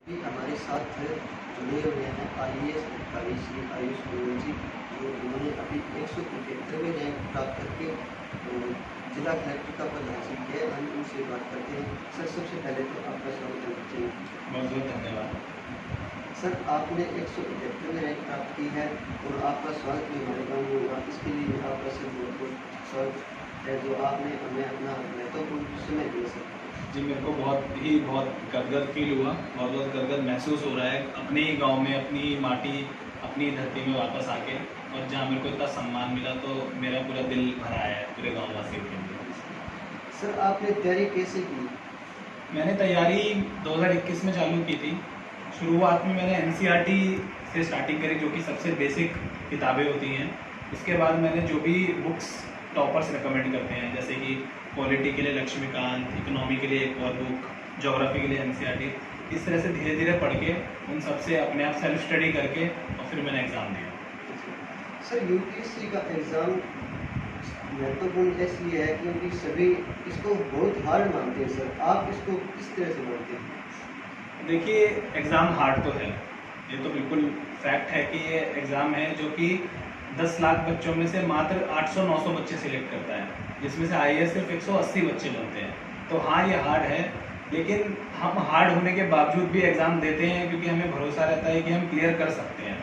हमारे साथ जुड़े हुए हैं आईएएस अधिकारी श्री आयुष गोयल जी, जो उन्होंने अभी 173वें रैंक प्राप्त करके जिला कलेक्टर का पद हासिल किया है। हम उनसे बात करते हैं। सर, सबसे पहले तो आपका स्वागत करना चाहिए। बहुत बहुत धन्यवाद। सर, आपने 173वें रैंक प्राप्त की है और आपका स्वागत भी हमारे गाँव में होगा। इसके लिए आपका सर बहुत बहुत स्वागत है, जो आपने हमें अपना महत्वपूर्ण समय दिया सर। जी, मेरे को बहुत गदगद फील हुआ, बहुत गदगद महसूस हो रहा है अपने ही गांव में, अपनी माटी, अपनी धरती में वापस आके, और जहां मेरे को इतना सम्मान मिला तो मेरा पूरा दिल भरा है पूरे गाँव वासियों के लिए। सर, आपने तैयारी कैसे की? मैंने तैयारी 2021 में चालू की थी। शुरुआत में मैंने एनसीईआरटी से स्टार्टिंग करी, जो कि सबसे बेसिक किताबें होती हैं। इसके बाद मैंने जो भी बुक्स टॉपर्स रिकमेंड करते हैं, जैसे कि पॉलिटी के लिए लक्ष्मीकांत, इकोनॉमी के लिए एक और बुक, ज्योग्राफी के लिए एनसीईआरटी, इस तरह से धीरे धीरे पढ़ के उन सबसे अपने आप सेल्फ स्टडी करके और फिर मैंने एग्ज़ाम दिया। सर, यूपीएससी का एग्ज़ाम महत्वपूर्ण इसलिए है क्योंकि सभी इसको बहुत हार्ड मानते हैं। सर, आप इसको किस तरह से मानते हैं? देखिए, एग्ज़ाम हार्ड तो है, ये तो बिल्कुल फैक्ट है कि ये एग्ज़ाम है जो कि 10 लाख बच्चों में से मात्र 800-900 बच्चे सिलेक्ट करता है, जिसमें से आईएएस सिर्फ 180 बच्चे बनते हैं। तो हाँ, ये हार्ड है, लेकिन हम हार्ड होने के बावजूद भी एग्ज़ाम देते हैं क्योंकि हमें भरोसा रहता है कि हम क्लियर कर सकते हैं।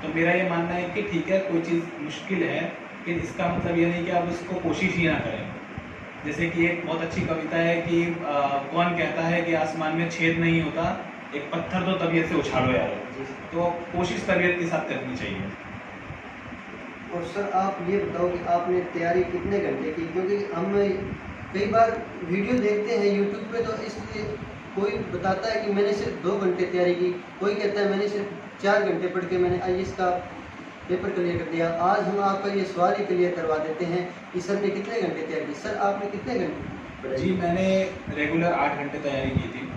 तो मेरा ये मानना है कि ठीक है, कोई चीज़ मुश्किल है, लेकिन इसका मतलब ये नहीं कि आप उसको कोशिश ही ना करें। जैसे कि एक बहुत अच्छी कविता है कि कौन कहता है कि आसमान में छेद नहीं होता, एक पत्थर तो तबीयत से उछालो यार। तो कोशिश तबीयत के साथ करनी चाहिए। और सर, आप ये बताओ कि आपने तैयारी कितने घंटे की? क्योंकि हम कई बार वीडियो देखते हैं यूट्यूब पे, तो इसलिए कोई बताता है कि मैंने सिर्फ 2 घंटे तैयारी की, कोई कहता है मैंने सिर्फ 4 घंटे पढ़ के मैंने आईएएस का पेपर क्लियर कर दिया। आज हम आपका ये सवाल ही क्लियर करवा देते हैं कि सर ने कितने घंटे तैयारी की। सर, आपने कितने घंटे पढ़ाई? जी, मैंने रेगुलर 8 घंटे तैयारी की थी।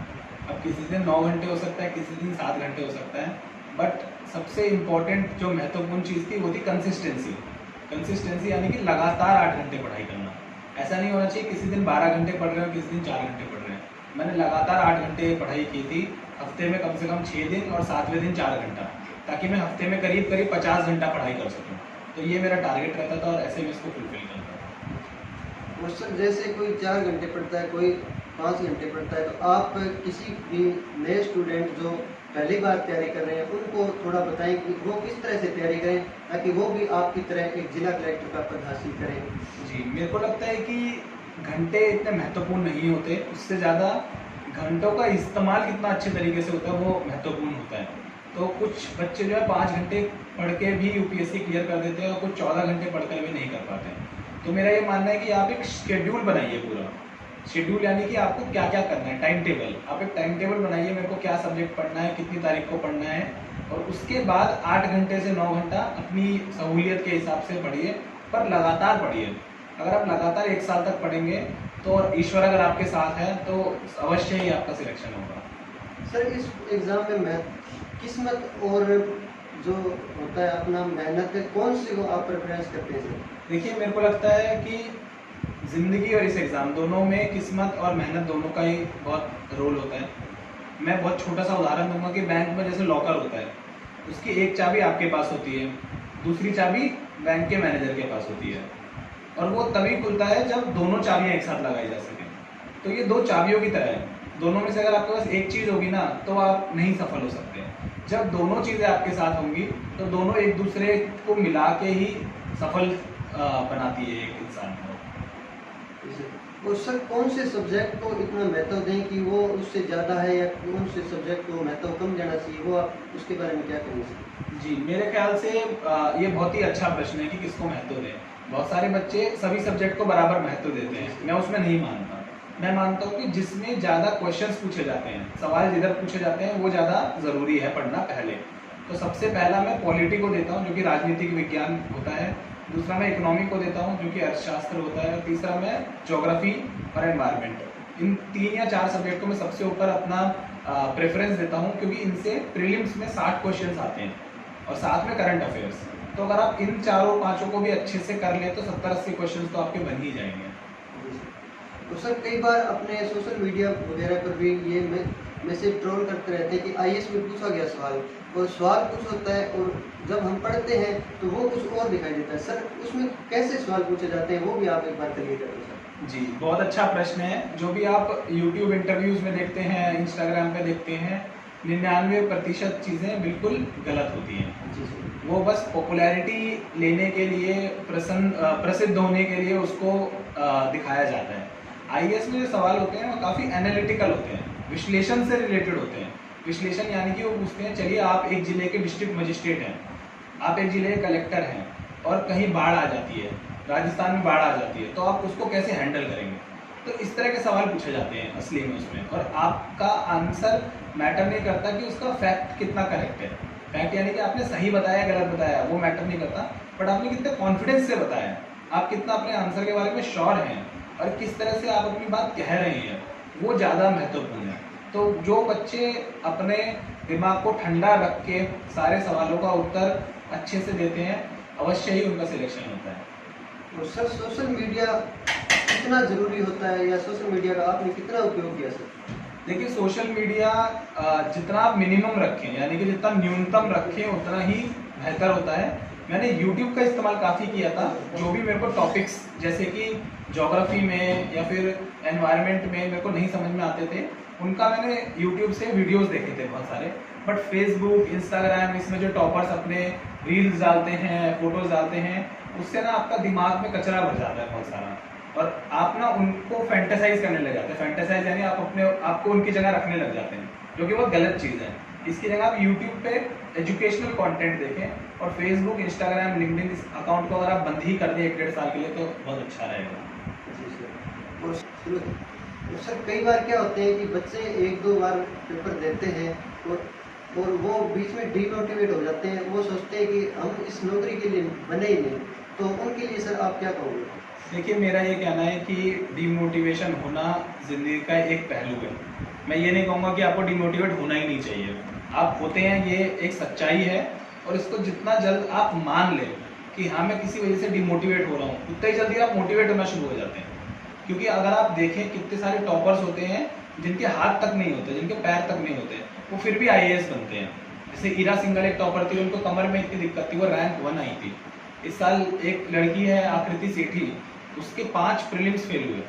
अब किसी दिन 9 घंटे हो सकता है, किसी दिन 7 घंटे हो सकता है, बट सबसे इम्पोर्टेंट जो महत्वपूर्ण चीज़ थी वो थी कंसिस्टेंसी। कंसिस्टेंसी यानी कि लगातार 8 घंटे पढ़ाई करना। ऐसा नहीं होना चाहिए किसी दिन 12 घंटे पढ़ रहे हो, किसी दिन 4 घंटे पढ़ रहे हैं। मैंने लगातार 8 घंटे पढ़ाई की थी, हफ्ते में कम से कम 6 दिन और 7वें दिन 4 घंटा, ताकि मैं हफ्ते में करीब 50 घंटा पढ़ाई कर सकूँ। तो ये मेरा टारगेट रहता था और ऐसे में इसको फुलफिल करता था। और सर, जैसे कोई 4 घंटे पढ़ता है, कोई 5 घंटे पढ़ता है, तो आप किसी भी नए स्टूडेंट जो पहली बार तैयारी कर रहे हैं उनको थोड़ा बताएं कि वो किस तरह से तैयारी करें, ताकि वो भी आपकी तरह एक जिला कलेक्टर का पद हासिल करें। जी, मेरे को लगता है कि घंटे इतने महत्वपूर्ण नहीं होते, उससे ज़्यादा घंटों का इस्तेमाल कितना अच्छे तरीके से होता है वो महत्वपूर्ण होता है। तो कुछ बच्चे जो है 5 घंटे पढ़ के भी यूपीएससी क्लियर कर देते हैं और कुछ 14 घंटे पढ़कर भी नहीं कर पाते हैं। तो मेरा ये मानना है कि आप एक शेड्यूल बनाइए पूरा। शेड्यूल यानी कि आपको क्या क्या करना है, टाइम टेबल। आप एक टाइम टेबल बनाइए, मेरे को क्या सब्जेक्ट पढ़ना है, कितनी तारीख को पढ़ना है, और उसके बाद 8 घंटे से 9 घंटा अपनी सहूलियत के हिसाब से पढ़िए, पर लगातार पढ़िए। अगर आप लगातार 1 साल तक पढ़ेंगे तो, और ईश्वर अगर आपके साथ है तो अवश्य ही आपका सिलेक्शन होगा। सर, इस एग्ज़ाम में मैं किस्मत और जो होता है अपना मेहनत, कौन सी को आप प्रेफरेंस करते हैं सर? देखिए, मेरे को लगता है कि ज़िंदगी और इस एग्ज़ाम दोनों में किस्मत और मेहनत दोनों का ही बहुत रोल होता है। मैं बहुत छोटा सा उदाहरण दूंगा कि बैंक में जैसे लॉकर होता है, उसकी एक चाबी आपके पास होती है, दूसरी चाबी बैंक के मैनेजर के पास होती है, और वो तभी खुलता है जब दोनों चाबियां एक साथ लगाई जा सकें। तो ये 2 चाबियों की तरह है, दोनों में से अगर आपके पास एक चीज़ होगी ना तो आप नहीं सफल हो सकते। जब दोनों चीज़ें आपके साथ होंगी तो दोनों एक दूसरे को मिला के ही सफल बनाती है एक इंसान को। और सर, कौन से सब्जेक्ट को इतना महत्व दें कि वो उससे ज़्यादा है, या कौन से सब्जेक्ट को महत्व कम देना चाहिए, वो आप उसके बारे में क्या कहेंगे सर? जी, मेरे ख्याल से ये बहुत ही अच्छा प्रश्न है कि किसको महत्व दें। बहुत सारे बच्चे सभी सब्जेक्ट को बराबर महत्व देते हैं, मैं उसमें नहीं मानता। मैं मानता हूँ कि जिसमें ज़्यादा क्वेश्चंस पूछे जाते हैं, सवाल जिधर पूछे जाते हैं वो ज़्यादा ज़रूरी है पढ़ना पहले। तो सबसे पहला मैं पॉलिटी को देता हूँ, जो कि राजनीतिक विज्ञान होता है। दूसरा मैं इकोनॉमी को देता हूँ, जो कि अर्थशास्त्र होता है। और तीसरा मैं ज्योग्राफी और एनवायरनमेंट। इन 3 या 4 सब्जेक्ट को मैं सबसे ऊपर अपना प्रेफरेंस देता हूँ, क्योंकि इनसे प्रीलिम्स में 60 क्वेश्चन आते हैं और साथ में करंट अफेयर्स। तो अगर आप इन चारों पाँचों को भी अच्छे से कर लें तो 70-80 क्वेश्चन तो आपके बन ही जाएंगे। तो सर, कई बार अपने सोशल मीडिया वगैरह पर भी ये मैं मैसेज ट्रोल करते रहते हैं कि आईएएस में पूछा गया सवाल, और सवाल कुछ होता है और जब हम पढ़ते हैं तो वो कुछ और दिखाई देता है। सर उसमें कैसे सवाल पूछे जाते हैं वो भी आप एक बार क्लियर करें सर। जी, बहुत अच्छा प्रश्न है। जो भी आप यूट्यूब इंटरव्यूज में देखते हैं, इंस्टाग्राम पे देखते हैं, 99% चीज़ें बिल्कुल गलत होती हैं। जी सर। वो बस पॉपुलैरिटी लेने के लिए, प्रसिद्ध होने के लिए उसको दिखाया जाता है। आईएएस में जो सवाल होते हैं वो काफ़ी एनालिटिकल होते हैं, विश्लेषण से रिलेटेड होते हैं। विश्लेषण यानी कि वो पूछते हैं, चलिए आप एक जिले के डिस्ट्रिक्ट मजिस्ट्रेट हैं, आप एक जिले के कलेक्टर हैं और कहीं बाढ़ आ जाती है, राजस्थान में बाढ़ आ जाती है, तो आप उसको कैसे हैंडल करेंगे। तो इस तरह के सवाल पूछे जाते हैं असली में उसमें, और आपका आंसर मैटर नहीं करता कि उसका फैक्ट कितना करेक्ट है। फैक्ट यानी कि आपने सही बताया गलत बताया वो मैटर नहीं करता, बट आपने कितने कॉन्फिडेंस से बताया, आप कितना अपने आंसर के बारे में श्योर हैं और किस तरह से आप अपनी बात कह रहे हैं, वो ज़्यादा महत्वपूर्ण है। तो जो बच्चे अपने दिमाग को ठंडा रख के सारे सवालों का उत्तर अच्छे से देते हैं, अवश्य ही उनका सिलेक्शन होता है। और सर सोशल मीडिया कितना ज़रूरी होता है, या सोशल मीडिया का आपने कितना उपयोग किया सर? देखिए, सोशल मीडिया जितना आप मिनिमम रखें, यानी कि जितना न्यूनतम रखें उतना ही बेहतर होता है। मैंने YouTube का इस्तेमाल काफ़ी किया था। जो भी मेरे को टॉपिक्स जैसे कि ज्योग्राफी में या फिर एनवायरनमेंट में मेरे को नहीं समझ में आते थे, उनका मैंने YouTube से वीडियोस देखे थे बहुत सारे। बट फेसबुक, इंस्टाग्राम, इसमें जो टॉपर्स अपने रील्स डालते हैं, फोटोज डालते हैं, उससे ना आपका दिमाग में कचरा भर जाता है बहुत सारा, और आप ना उनको फैंटेसाइज करने लग जाते हैं। फैंटेसाइज यानी आप अपने आपको उनकी जगह रखने लग जाते हैं, जो कि बहुत गलत चीज़ है। इसकी जगह आप यूट्यूब पे एजुकेशनल कंटेंट देखें, और फेसबुक, इंस्टाग्राम, लिंक्डइन इस अकाउंट को अगर आप बंद ही कर दें 1-1.5 साल के लिए तो बहुत अच्छा रहेगा। जी सर। और सर कई बार क्या होते हैं कि बच्चे 1-2 बार पेपर देते हैं और वो बीच में डीमोटिवेट हो जाते हैं, वो सोचते हैं कि हम इस नौकरी के लिए बने ही नहीं, तो उनके लिए सर आप क्या कहोगे? देखिए, मेरा ये कहना है कि डिमोटिवेशन होना ज़िंदगी का एक पहलू है। मैं ये नहीं कहूँगा कि आपको डिमोटिवेट होना ही नहीं चाहिए, आप होते हैं, ये एक सच्चाई है। और इसको जितना जल्द आप मान लें कि हाँ मैं किसी वजह से डिमोटिवेट हो रहा हूँ, उतना ही जल्दी आप मोटिवेट होना शुरू हो जाते हैं। क्योंकि अगर आप देखें कितने सारे टॉपर्स होते हैं जिनके हाथ तक नहीं होते, जिनके पैर तक नहीं होते, वो फिर भी आईएएस बनते हैं। जैसे ईरा सिंघल एक टॉपर थी, उनको कमर में इतनी दिक्कत थी, वो रैंक 1 आई थी। इस साल एक लड़की है आकृति सेठी, उसके 5 प्रीलिम्स फेल हुए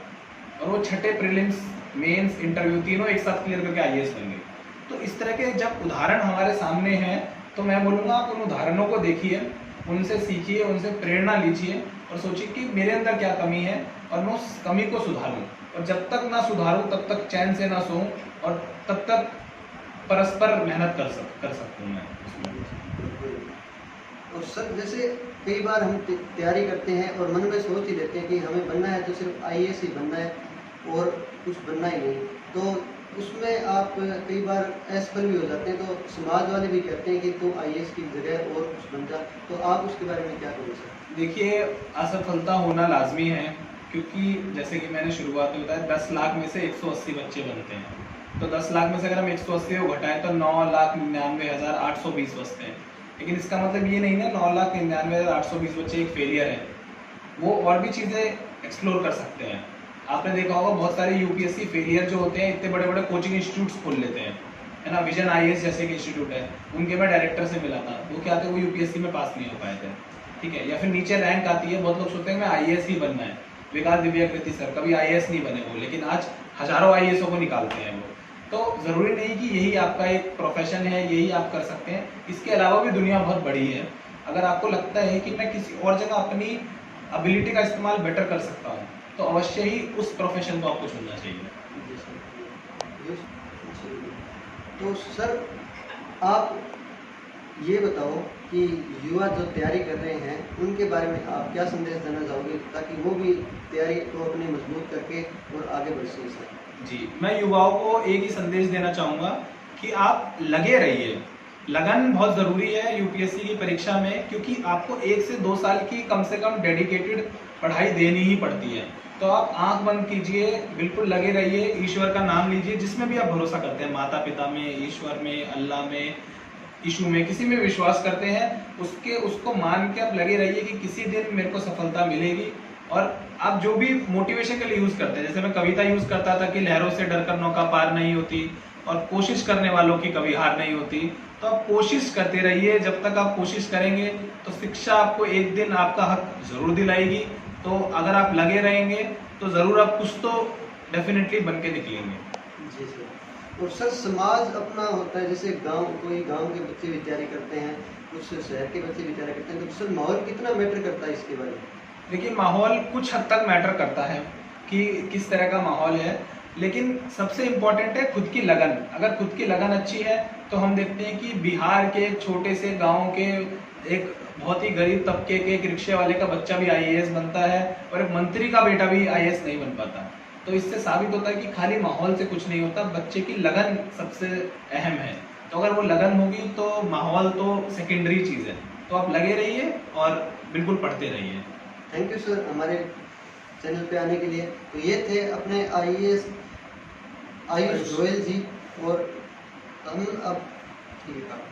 और वो 6ठे प्रीलिम्स, मेंस, इंटरव्यू तीनों एक साथ क्लियर करके आईएएस बन गई। तो इस तरह के जब उदाहरण हमारे सामने हैं तो मैं बोलूँगा आप उन उदाहरणों को देखिए, उनसे सीखिए, उनसे प्रेरणा लीजिए और सोचिए कि मेरे अंदर क्या कमी है और मैं उस कमी को सुधारूँ। और जब तक ना सुधारूँ तब तक चैन से ना सोऊं, और तब तक परस्पर मेहनत कर सकता हूँ मैं उसमें। और सर जैसे कई बार हम तैयारी करते हैं और मन में सोच ही लेते हैं कि हमें बनना है तो सिर्फ आईएएस ही बनना है और कुछ बनना ही नहीं, तो उसमें आप कई बार असफल भी हो जाते हैं, तो समाज वाले भी कहते हैं कि तू आईएएस की जगह और कुछ बन जा, तो आप उसके बारे में क्या कहोगे सर? देखिए, असफलता होना लाजमी है, क्योंकि जैसे कि मैंने शुरुआत में बताया 10 लाख में से 180 बच्चे बनते हैं। तो 10 लाख में से अगर हम 180 को घटाएं तो 9,99,820 बचते हैं। लेकिन इसका मतलब ये नहीं ना 9,99,820 बच्चे एक फेलियर है, वो और भी चीज़ें एक्सप्लोर कर सकते हैं। आपने देखा होगा बहुत सारे यूपीएससी फेलियर जो होते हैं इतने बड़े बड़े कोचिंग इंस्टीट्यूट्स खोल लेते हैं, है ना। विजन आईएएस जैसे कि इंस्टीट्यूट है, उनके मैं डायरेक्टर से मिला था, वो क्या थे, वो यूपीएससी में पास नहीं हो पाए थे, ठीक है। या फिर नीचे रैंक आती है, बहुत लोग सोचते हैं मैं आईएएस ही बनना है। विकास दिव्याकृति सर कभी आईएएस नहीं बने वो, लेकिन आज हजारों आईएएसओ को निकालते हैं वो। तो ज़रूरी नहीं कि यही आपका एक प्रोफेशन है, यही आप कर सकते हैं। इसके अलावा भी दुनिया बहुत बड़ी है। अगर आपको लगता है कि मैं किसी और जगह अपनी एबिलिटी का इस्तेमाल बेटर कर सकता हूँ, तो अवश्य ही उस प्रोफेशन को आपको चुनना चाहिए। तो सर आप ये बताओ कि युवा जो तैयारी कर रहे हैं उनके बारे में आप क्या संदेश देना चाहोगे, ताकि वो भी तैयारी को अपनी मजबूत करके और आगे बढ़ सकें सर? जी, मैं युवाओं को एक ही संदेश देना चाहूँगा कि आप लगे रहिए। लगन बहुत ज़रूरी है यूपीएससी की परीक्षा में, क्योंकि आपको 1 से 2 साल की कम से कम डेडिकेटेड पढ़ाई देनी ही पड़ती है। तो आप आंख बंद कीजिए, बिल्कुल लगे रहिए, ईश्वर का नाम लीजिए, जिसमें भी आप भरोसा करते हैं, माता पिता में, ईश्वर में, अल्लाह में, यीशु में, किसी में विश्वास करते हैं, उसको मान के आप लगे रहिए कि किसी दिन मेरे को सफलता मिलेगी। और आप जो भी मोटिवेशन के लिए यूज़ करते हैं, जैसे मैं कविता यूज़ करता था कि लहरों से डरकर नौका पार नहीं होती, और कोशिश करने वालों की कभी हार नहीं होती। तो आप कोशिश करते रहिए, जब तक आप कोशिश करेंगे तो शिक्षा आपको एक दिन आपका हक जरूर दिलाएगी। तो अगर आप लगे रहेंगे तो ज़रूर आप कुछ तो डेफिनेटली बन के निकलेंगे। जी सर। और सर समाज अपना होता है, जैसे गांव, कोई गांव के बच्चे भी तैयारी करते हैं, कुछ शहर के बच्चे भी तैयारी करते हैं, तो सर माहौल कितना मैटर करता है इसके बारे में? देखिए, माहौल कुछ हद तक मैटर करता है कि किस तरह का माहौल है, लेकिन सबसे इम्पोर्टेंट है खुद की लगन। अगर खुद की लगन अच्छी है तो हम देखते हैं कि बिहार के एक छोटे से गांव के एक बहुत ही गरीब तबके के एक रिक्शे वाले का बच्चा भी आईएएस बनता है और एक मंत्री का बेटा भी आईएएस नहीं बन पाता। तो इससे साबित होता है कि खाली माहौल से कुछ नहीं होता, बच्चे की लगन सबसे अहम है। तो अगर वो लगन होगी तो माहौल तो सेकेंडरी चीज़ है। तो आप लगे रहिए और बिल्कुल पढ़ते रहिए। थैंक यू सर हमारे चैनल पे आने के लिए। तो ये थे अपने आईएएस आयुष गोयल जी, और हम अब ठीक है।